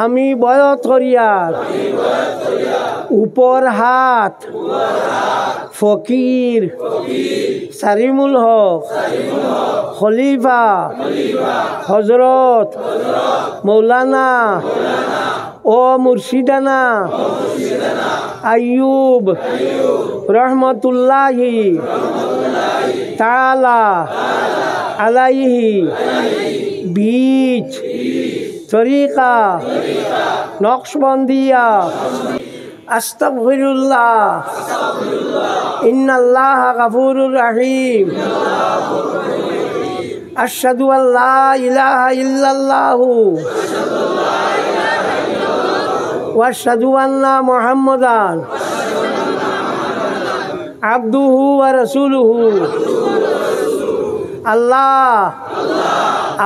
আমি বয়ত করিয়ার উপর হাত ফকির সারিমুল হক খলিফা হজরত মৌলানা ও মুর্শিদানা আইয়ুব রহমতুল্লাহি তাআলা আলাইহি বীজ তরিকা নকশবন্দিয়া আস্তাগফিরুল্লাহ ইন্নাল্লাহা গাফুরুর রহিম আশহাদু আল্লা ইলাহা ইল্লাল্লাহু ওয়া আশহাদু আন্না মুহাম্মাদান আবদুহু ওয়া রাসূলুহু। আল্লাহ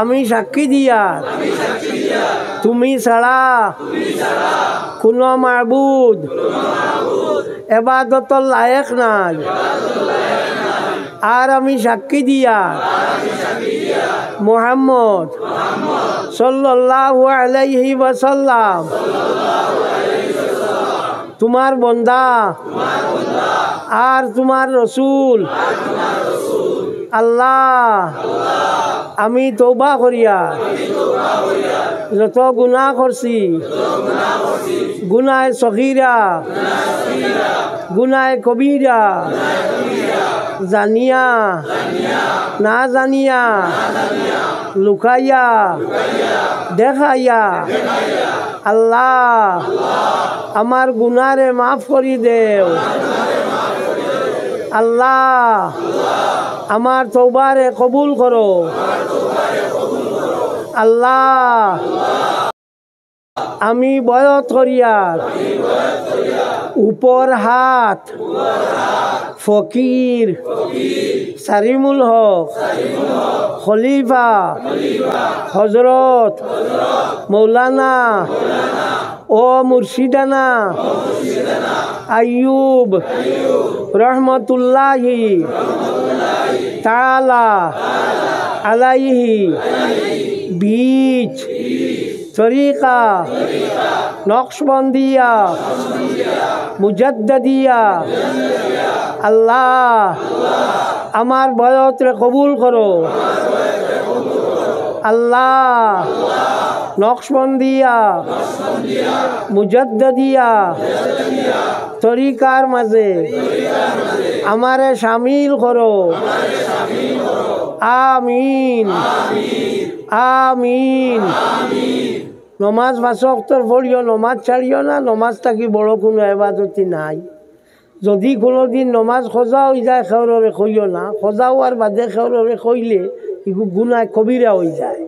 আমি সাক্ষী দিয়া তুমি ছাড়া কোনো মাবুদ ইবাদতের লায়েক নাই। আর আমি সাক্ষী দিয়া মুহাম্মদ সাল্লাল্লাহু আলাইহি ওয়াসাল্লাম তোমার বান্দা আর তোমার রসুল। আল্লাহ আমি তওবা করিয়া যত গুনাহ করছি, গুনাহ সগীরা গুনাহ কবিরা, জানিয়া না জানিয়া, লুকাইয়া দেখাইয়া, আল্লাহ আমার গুনাহরে মাফ করি দেও। আল্লাহ আমার তওবারে কবুল করো। আল্লাহ আমি বয়ত করিয়ার উপর হাত ফকির সারিমুল হক খলিফা হজরত মৌলানা ও মুর্শিদানা আইয়ুব রহমতুল্লাহি তাআলা আলাইহি বীজ তরিকা নকশবন্দিয়া মুজাদ্দিদিয়া। আল্লাহ আমার বয়তরে কবুল করো। আল্লাহ নকশবন্দিয়া মুজাদ্দিদিয়া তরিকার মাঝে আমারে শামিল করো। আমিন আমিন। নমাজ 5 ওয়াক্ত পড়িও, নমাজ ছাড়িও না। নমাজ থাকি বড় কোনো ইবাদতি নাই। যদি কোনোদিন নমাজ খোঁজা হয়ে যায় খেউরে কইও না। খোঁজা হওয়ার বাদে খেউরে কইলে এগুলো গুনাহ কবিরা হয়ে যায়।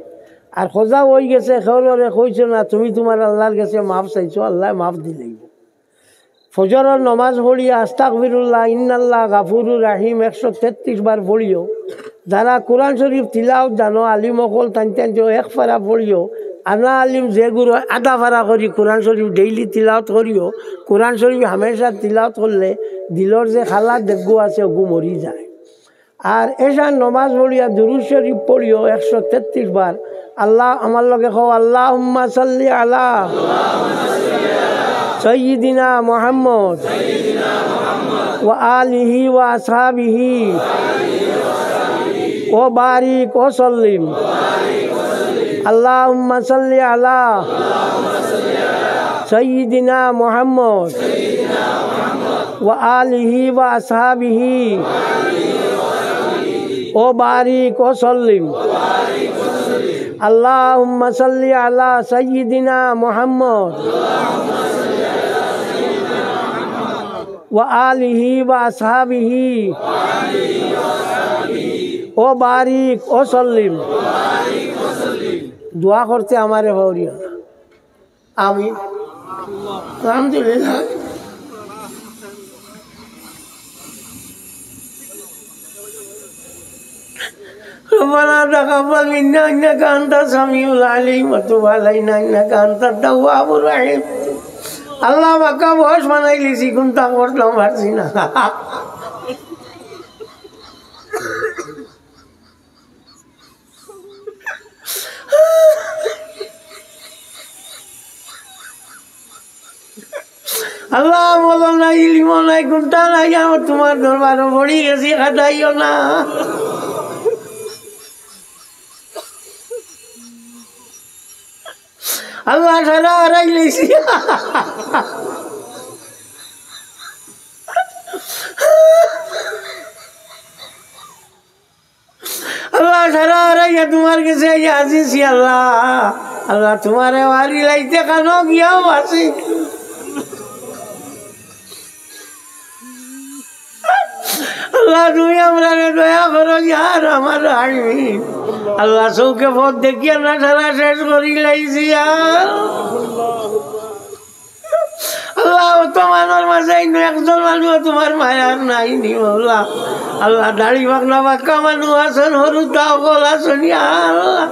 আর খোঁজা হয়ে গেছে খেউরে কইছো না, তুমি তোমার আল্লাহর কাছে মাফ চাইছো, আল্লাহ মাফ দিলেই। ফজরের নমাজ পড়িয়া আস্তাগফিরুল্লাহ ইন্নাল্লাহ গাফুরুর রহিম 133 বার পড়িও। যারা কোরআন শরীফ তিলাওয়াত জানো আলিম অকল টান এক ফারা পড়িও। আনা আলিম যে গুরু আধা ফারা করি কোরআন শরীফ ডেইলি তিলাওয়াত করিও। কোরআন শরীফ হামেশা তিলাওয়াত করলে দিলর যে খালা দেগু আছে ওগু মরি যায়। আর এসা নমাজ পড়িয়া দুরূদ শরীফ পড়িও 133 বার। আল্লাহ আমার লগে কও আল্লাহুম্মা সাল্লি আলা সাইয়্যিদিনা মুহাম্মদ ওয়া আলিহি ওয়া আসহাবিহি ওয়া বারিক ওয়া সাল্লিম। আল্লাহুম্মা সাল্লি আলা সাইয়্যিদিনা মুহাম্মদ ওয়া আলিহি ওয়া আসহাবিহি ওয়া বারিক ওয়া সাল্লিম। আল্লাহুম্মা সাল্লি আলা সাইয়্যিদিনা মুহাম্মদ ওয়া আলিহি ওয়া আসহাবিহি ও বারিক ও সাল্লিম। দোয়া করতে আমারে ভাউরিয়া। আমি আলহামদুলিল্লাহ। ربنا تقبل منا إنك أنت السميع العليم وتب علينا إنك أنت التواب الرحيم। আল্লাহ বাঁকা বয়স বানাই লিছি কোনটা করলাম পারছি না। আল্লাহ বলো না ইলিম নাই কোনটা নাই আমার তোমার দরবারে পড়ি গেছি খাটাইও না আল্লাহ সারা হারাই লেছি আল্লাহ সারা হারাইয়া তোমার কাছে আসিছি আল্লাহ আল্লাহ তোমারে বাড়ি লাইতে কেন গিয়াও আসি আল্লাহ তুমি আমরা দয়া করো ইয়ার আমার আসবি আল্লাহ চৌকে পথ দেখিয়া না সারা শেষ করি লাইছি আর আল্লাহ তোমার মাঝে একজন মানুষ তোমার মায়ার নাই নি বলা আল্লাহ দাড়ি বাকনা বাক্কা মানুষ আছেন হরুতা অকল আছেন আল্লাহ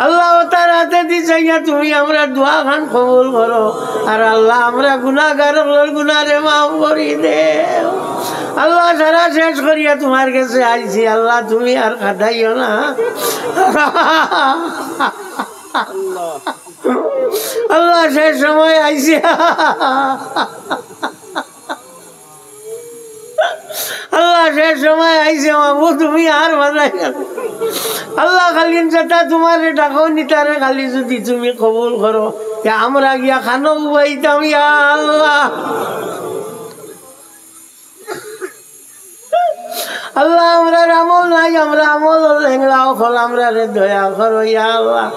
আল্লাহ তার হাতে দিছে তুমি আমরা দোয়া খান কবুল করো আর আল্লাহ আমরা গুনাহগার গুনারে মাফ করি দে আল্লাহ সারা শেষ করিয়া তোমার কাছে আইছি আল্লাহ তুমি আর কাটাইও না আল্লাহ শেষ সময় আইছি আল্লাহ শেষ সময় আইছে বাবু তুমি আর বাজাই আল্লাহ খালি যেটা তোমার ডাকো নিতারে খালি যদি তুমি কবুল করো আমরা গিয়া খানো উবাইতাম ইয়া আল্লাহ আল্লাহ আমরা আমল নাই আমরা আমল লেংলাও ফল আমরা রে দয়া করো ইয়া আল্লাহ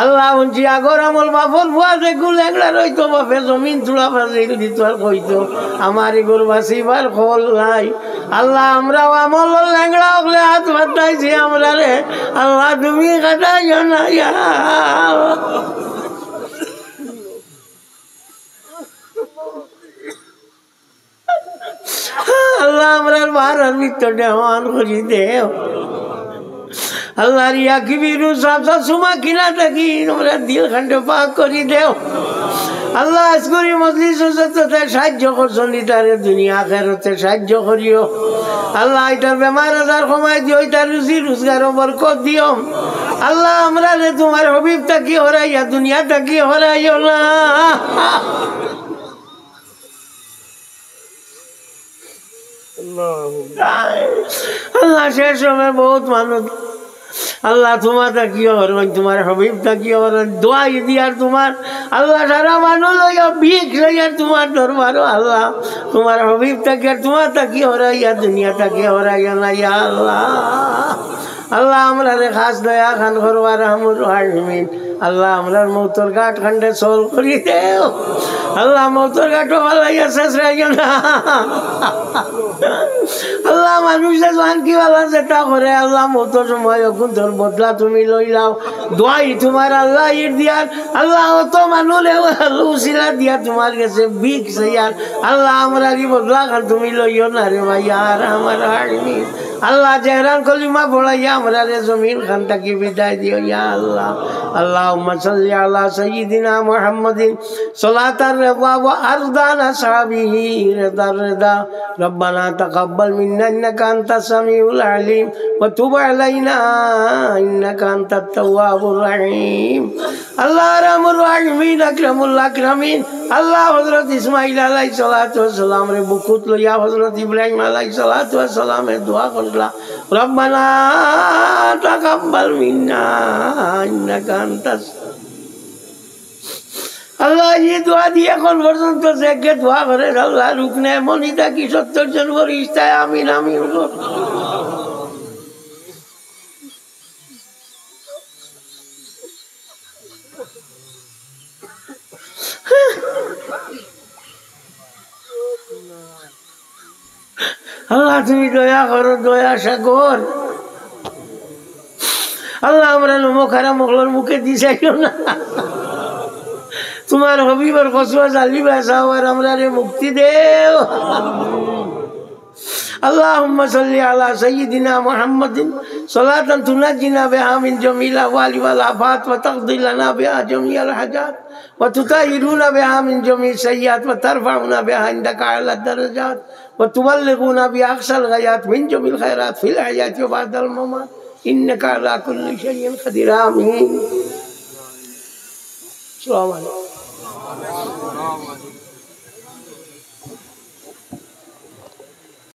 আল্লাহ বলছি আগর আমল বাপর ভুয়া দেখু লেংলা রইতো বাপে জমিন তুলা ফাজিল দিত আর কইতো আমার এগুলো বাঁচিবার ফল নাই আল্লাহ আমরাও আমল লেংলা হলে হাত বাতাইছি আমরা রে আল্লাহ তুমি কাটাইও না ইয়া আল্লাহ আমরার বাহার ভিতর দেওয়ান করি দেও আল্লাহ রিয়া কি বিরু সাফা সুমা কিনা থাকি আমরা দিল খান্ডে পাক করি দেও আল্লাহ আজকরি মজলিস হতে সাহায্য করছেন তারে দুনিয়া খেরতে সাহায্য করিও আল্লাহ এটার বেমার আজার কমাই দিও তার রুজি রোজগার বরকত দিও আল্লাহ আমরা রে তোমার হবিব তাকি হরাইয়া দুনিয়া তাকি হরাইও না আল্লাহ শেষ সময় বহুত মানুষ আল্লাহ তোমার তাকিয়ে হরবেন তোমার হবিব তাকিয়ে হরেন দোয়াই দিয়ার তোমার আল্লাহ সারা মানুষ লইয়া ভিক লইয়ার তোমার দরবারও আল্লাহ তোমার হবিব তাকিয়ে তোমার তাকিয়ে হরাইয়া দুনিয়া তাকিয়ে হরাইয়া না ইয়া আল্লাহ আল্লাহ আমরা রে খাস দয়া খান করবার আমর হাজমিন আল্লাহ আমরার মৌতর ঘাট খান্ডে চল করি দেও আল্লাহ মৌতর ঘাটও ভালাইয়া শেষ রাখিও না আল্লাহ মানুষের জান কি ভালো যেটা করে আল্লাহ মৌতর সময় এখন তোর বদলা তুমি লইলাও দোয়াই তোমার আল্লাহ ইট দিয়ার আল্লাহ অত মানুষ উসিলা দিয়া তোমার কাছে বিক ইয়ার আল্লাহ আমরা কি বদলা খান তুমি লইও না রে ভাই আর আমার হাজমিন আল্লাহ জেহরান কলিমা পড়াইয়া আমরা রে জমিন খান তাকে বিদায় দিও ইয়া আল্লাহ اللهم صل على سيدنا محمد صلاة الرضا وأرضان أصحابه رضا الرضا ربنا تقبل منا إنك أنت السميع العليم وتب علينا إنك أنت التواب الرحيم الله رحم الراحمين أكرم الأكرمين الله حضرت إسماعيل عليه الصلاة والسلام রে বুকুত লইয়া হযরত ইব্রাহিম আলাইহিস সালাতু ওয়াস সালামের দোয়া করলা রব্বানা তাকাব্বাল মিন্না ইন্নাকা আনতাস আল্লাহ এই দোয়া দিয়ে এখন পর্যন্ত যে দোয়া করে আল্লাহ রুকনে মনিতা কি 70 জন ফেরেশতা আমিন আমিন আল্লাহ তুমি দয়া করো দয়া সাগর আল্লাহ আমরা মুখারা মোগলোর মুখে দিছাইও না তোমার হবিবর কসুয়া জালি বাসাও আর আমরা রে মুক্তি দেও اللهم صل على سيدنا محمد صلاة تنجينا بها من جميع الأهوال والآفات وتقضي لنا بها جميع الحاجات وتطهرنا بها من جميع السيئات وترفعنا بها عندك أعلى الدرجات وتبلغنا بها أقصى الغايات من جميع الخيرات في الحياة وبعد الممات إنك على كل شيء قدير آمين. السلام عليكم.